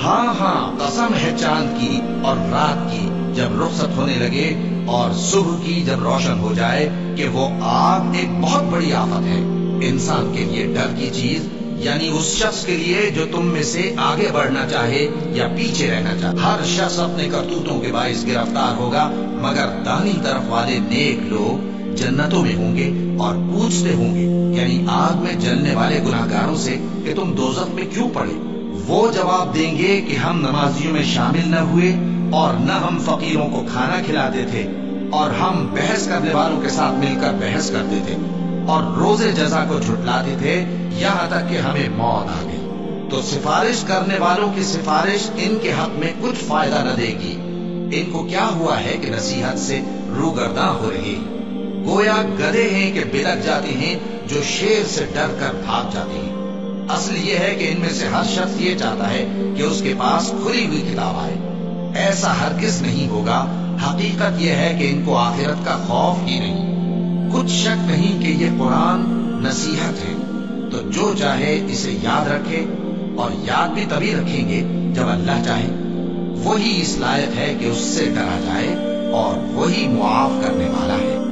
ہاں ہاں، قسم ہے چاند کی اور رات کی جب رخصت ہونے لگے اور صبح کی جب روشن ہو جائے کہ وہ آگ ایک بہت بڑی آفت ہے انسان کے لیے ڈر کی چیز، یعنی اس شخص کے لیے جو تم میں سے آگے بڑھنا چاہے یا پیچھے رہنا چاہے۔ ہر شخص اپنے کرتوتوں کے باعث گرفتار ہوگا، مگر دانی طرف والے نیک لوگ جنتوں میں ہوں گے اور پوچھتے ہوں گے، یعنی آگ میں جلنے والے گناہگاروں سے، کہ تم دوزخ میں کیوں پڑے؟ وہ جواب دیں گے کہ ہم نمازیوں میں شامل نہ ہوئے اور نہ ہم فقیروں کو کھانا کھلاتے تھے، اور ہم بحث کرنے والوں کے ساتھ مل کر بحث کرتے تھے اور روزے جزا کو جھٹلاتے تھے یہاں تک کہ ہمیں موت آ گئی۔ تو سفارش کرنے والوں کی سفارش ان کے حق میں کچھ فائدہ نہ دے گی۔ ان کو کیا ہوا ہے کہ نصیحت سے روگرداں ہو رہے ہیں؟ گویا گدھے ہیں کہ بلک جاتے ہیں جو شیر سے ڈر کر بھاگ جاتے ہیں۔ اصل یہ ہے کہ ان میں سے ہر شخص یہ چاہتا ہے کہ اس کے پاس کھلی ہوئی کتاب آئے۔ ایسا ہرگز نہیں ہوگا۔ حقیقت یہ ہے کہ ان کو آخرت کا خوف ہی نہیں۔ کچھ شک نہیں کہ یہ قرآن نصیحت ہے، تو جو چاہے اسے یاد رکھے، اور یاد بھی تبھی رکھیں گے جب اللہ چاہے۔ وہی اس لائق ہے کہ اس سے ڈرا جائے، اور وہی معاف کرنے والا ہے۔